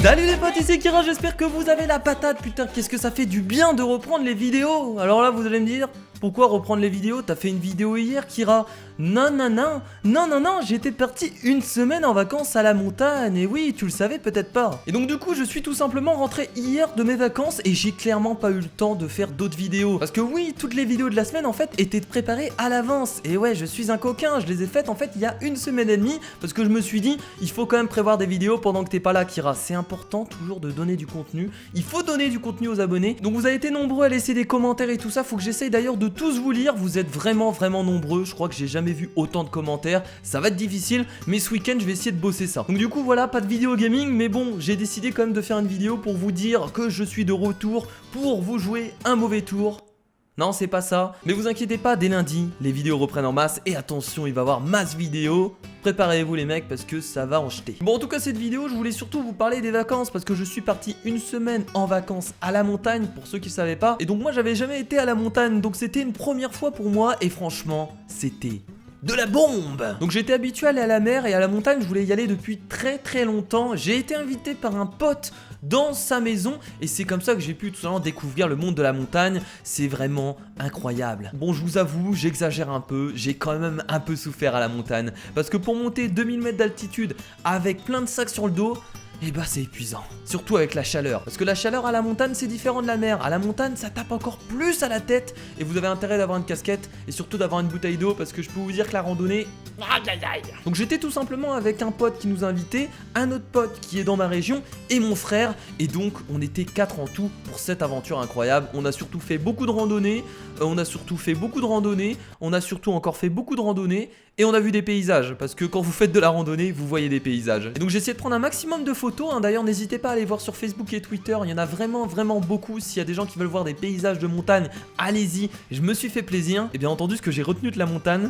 Salut les potes, ici Kira, j'espère que vous avez la patate. Putain, qu'est-ce que ça fait du bien de reprendre les vidéos. Alors là, vous allez me dire, pourquoi reprendre les vidéos? T'as fait une vidéo hier, Kira? Non, j'étais parti une semaine en vacances à la montagne. Et oui, tu le savais peut-être pas. Et donc du coup, je suis tout simplement rentré hier de mes vacances et j'ai clairement pas eu le temps de faire d'autres vidéos. Parce que oui, toutes les vidéos de la semaine en fait étaient préparées à l'avance. Et ouais, je suis un coquin, je les ai faites en fait il y a une semaine et demie. Parce que je me suis dit, il faut quand même prévoir des vidéos pendant que t'es pas là, Kira. C'est important toujours de donner du contenu. Il faut donner du contenu aux abonnés. Donc vous avez été nombreux à laisser des commentaires et tout ça. Faut que j'essaye d'ailleurs de tous vous lire. Vous êtes vraiment nombreux. Je crois que j'ai jamais vu autant de commentaires. Ça va être difficile, mais ce week-end je vais essayer de bosser ça. Donc du coup voilà, pas de vidéo gaming, mais bon, j'ai décidé quand même de faire une vidéo pour vous dire que je suis de retour pour vous jouer un mauvais tour. Non, c'est pas ça. Mais vous inquiétez pas, dès lundi, les vidéos reprennent en masse. Et attention, il va y avoir masse vidéos. Préparez-vous les mecs parce que ça va en jeter. Bon, en tout cas, cette vidéo, je voulais surtout vous parler des vacances parce que je suis parti une semaine en vacances à la montagne, pour ceux qui ne savaient pas. Et donc moi, j'avais jamais été à la montagne, donc c'était une première fois pour moi. Et franchement, c'était de la bombe. Donc j'étais habitué à aller à la mer et à la montagne, je voulais y aller depuis très longtemps. J'ai été invité par un pote dans sa maison et c'est comme ça que j'ai pu tout simplement découvrir le monde de la montagne. C'est vraiment incroyable. Bon, je vous avoue, j'exagère un peu, j'ai quand même un peu souffert à la montagne parce que pour monter 2000 mètres d'altitude avec plein de sacs sur le dos, et bah c'est épuisant, surtout avec la chaleur. Parce que la chaleur à la montagne c'est différent de la mer. À la montagne ça tape encore plus à la tête. Et vous avez intérêt d'avoir une casquette et surtout d'avoir une bouteille d'eau. Parce que je peux vous dire que la randonnée, donc j'étais tout simplement avec un pote qui nous a invités, un autre pote qui est dans ma région et mon frère. Et donc on était 4 en tout pour cette aventure incroyable. On a surtout fait beaucoup de randonnées. On a surtout encore fait beaucoup de randonnées. Et on a vu des paysages, parce que quand vous faites de la randonnée, vous voyez des paysages. Et donc j'ai essayé de prendre un maximum de photos, hein. D'ailleurs n'hésitez pas à aller voir sur Facebook et Twitter, il y en a vraiment beaucoup. S'il y a des gens qui veulent voir des paysages de montagne, allez-y, je me suis fait plaisir. Et bien entendu, ce que j'ai retenu de la montagne,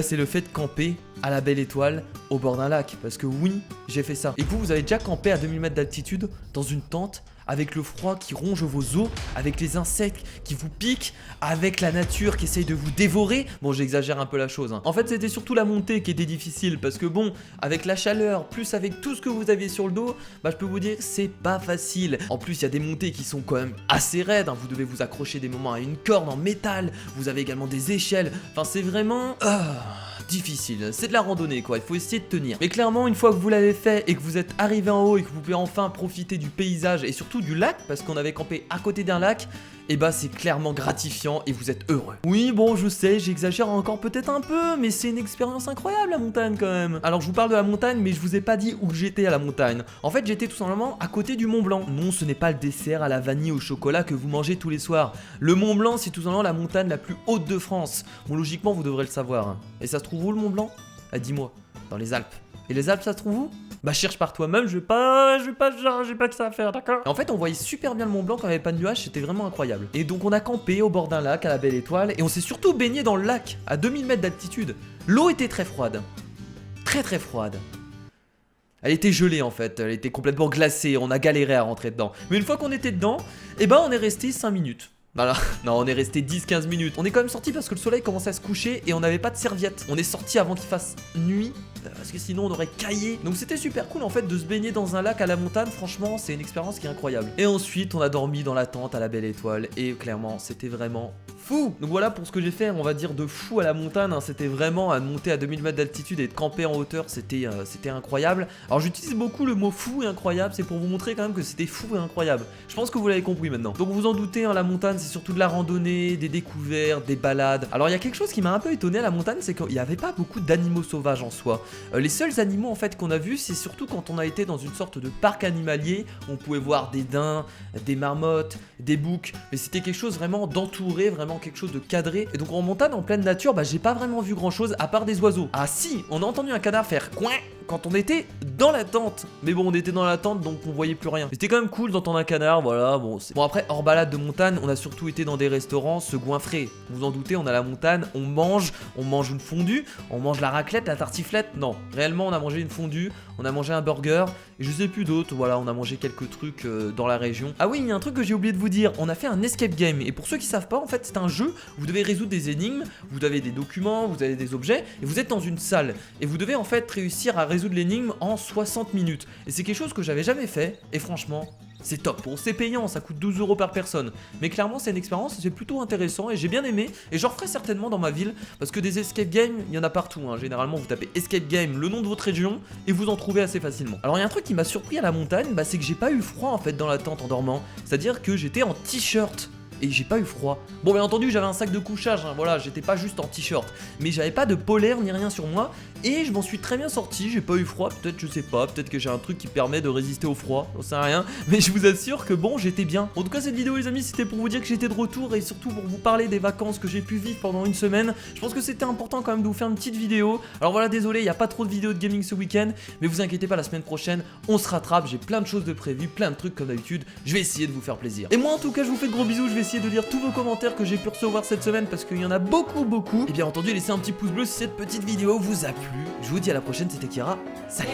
c'est le fait de camper à la Belle Étoile, au bord d'un lac. Parce que oui, j'ai fait ça. Et vous avez déjà campé à 2000 mètres d'altitude, dans une tente, avec le froid qui ronge vos os, avec les insectes qui vous piquent, avec la nature qui essaye de vous dévorer. Bon, j'exagère un peu la chose, hein. En fait, c'était surtout la montée qui était difficile, parce que bon, avec la chaleur, plus avec tout ce que vous aviez sur le dos, je peux vous dire que c'est pas facile. En plus, il y a des montées qui sont quand même assez raides, hein. Vous devez vous accrocher des moments à une corde en métal, vous avez également des échelles, enfin c'est vraiment difficile, c'est de la randonnée quoi, il faut essayer de tenir. Mais clairement, une fois que vous l'avez fait et que vous êtes arrivé en haut et que vous pouvez enfin profiter du paysage et surtout du lac, parce qu'on avait campé à côté d'un lac, c'est clairement gratifiant et vous êtes heureux. Oui, bon, je sais, j'exagère encore peut-être un peu, mais c'est une expérience incroyable la montagne quand même. Alors je vous parle de la montagne, mais je vous ai pas dit où j'étais à la montagne. En fait, j'étais tout simplement à côté du Mont Blanc. Non, ce n'est pas le dessert à la vanille au chocolat que vous mangez tous les soirs. Le Mont Blanc, c'est tout simplement la montagne la plus haute de France. Bon, logiquement, vous devrez le savoir, hein. Et ça se trouve où le Mont Blanc? Dis-moi, dans les Alpes. Et les Alpes, ça se trouve où? Cherche par toi-même, j'ai pas que ça à faire, d'accord? Et en fait, on voyait super bien le Mont Blanc quand il n'y avait pas de nuages, c'était vraiment incroyable. Et donc, on a campé au bord d'un lac à la Belle Étoile, et on s'est surtout baigné dans le lac, à 2000 mètres d'altitude. L'eau était très froide. Très froide. Elle était gelée en fait, elle était complètement glacée, on a galéré à rentrer dedans. Mais une fois qu'on était dedans, on est resté 5 minutes. Voilà, non, on est resté 10-15 minutes. On est quand même sorti parce que le soleil commençait à se coucher et on n'avait pas de serviette. On est sorti avant qu'il fasse nuit, parce que sinon on aurait caillé. Donc c'était super cool en fait de se baigner dans un lac à la montagne. Franchement, c'est une expérience qui est incroyable. Et ensuite, on a dormi dans la tente à la Belle Étoile et clairement, c'était vraiment fou. Donc voilà pour ce que j'ai fait, on va dire de fou à la montagne, hein. C'était vraiment à monter à 2000 mètres d'altitude et de camper en hauteur, c'était incroyable. Alors j'utilise beaucoup le mot fou et incroyable, c'est pour vous montrer quand même que c'était fou et incroyable. Je pense que vous l'avez compris maintenant. Donc vous en doutez, hein, la montagne c'est surtout de la randonnée, des découvertes, des balades. Alors il y a quelque chose qui m'a un peu étonné à la montagne, c'est qu'il n'y avait pas beaucoup d'animaux sauvages en soi. Les seuls animaux en fait qu'on a vus, c'est surtout quand on a été dans une sorte de parc animalier, on pouvait voir des daims, des marmottes, des boucs, mais c'était quelque chose vraiment d'entouré, vraiment quelque chose de cadré. Et donc en montagne, en pleine nature, j'ai pas vraiment vu grand chose à part des oiseaux. Ah si, on a entendu un canard faire coin quand on était dans la tente. Mais bon, on était dans la tente donc on voyait plus rien. C'était quand même cool d'entendre un canard, voilà. Bon après, hors balade de montagne, on a surtout été dans des restaurants se goinfrer. Vous en doutez, on a la montagne, on mange une fondue, on mange la raclette, la tartiflette. Non, réellement on a mangé une fondue, on a mangé un burger et je sais plus d'autres. Voilà, on a mangé quelques trucs dans la région. Ah oui, il y a un truc que j'ai oublié de vous dire, on a fait un escape game. Et pour ceux qui savent pas, en fait c'est un jeu, vous devez résoudre des énigmes, vous avez des documents, vous avez des objets et vous êtes dans une salle. Et vous devez en fait réussir à résoudre l'énigme en 60 minutes. Et c'est quelque chose que j'avais jamais fait, et franchement, c'est top. Bon, c'est payant, ça coûte 12 € par personne. Mais clairement, c'est une expérience, c'est plutôt intéressant et j'ai bien aimé. Et j'en ferai certainement dans ma ville parce que des escape games, il y en a partout. Hein. Généralement, vous tapez escape game, le nom de votre région et vous en trouvez assez facilement. Alors, il y a un truc qui m'a surpris à la montagne, c'est que j'ai pas eu froid en fait dans la tente en dormant. C'est-à-dire que j'étais en t-shirt. Et j'ai pas eu froid. Bon, bien entendu, j'avais un sac de couchage, hein, voilà, j'étais pas juste en t-shirt. Mais j'avais pas de polaire ni rien sur moi. Et je m'en suis très bien sorti, j'ai pas eu froid. Peut-être, je sais pas, peut-être que j'ai un truc qui permet de résister au froid, j'en sais rien. Mais je vous assure que bon, j'étais bien. En tout cas, cette vidéo, les amis, c'était pour vous dire que j'étais de retour et surtout pour vous parler des vacances que j'ai pu vivre pendant une semaine. Je pense que c'était important quand même de vous faire une petite vidéo. Alors voilà, désolé, il n'y a pas trop de vidéos de gaming ce week-end. Mais vous inquiétez pas, la semaine prochaine, on se rattrape. J'ai plein de choses de prévues, plein de trucs comme d'habitude. Je vais essayer de vous faire plaisir. Et moi, en tout cas, je vous fais de gros bisous. Je vais essayer de lire tous vos commentaires que j'ai pu recevoir cette semaine parce qu'il y en a beaucoup. Et bien entendu, laissez un petit pouce bleu si cette petite vidéo vous a plu. Je vous dis à la prochaine, c'était Kira. Salut.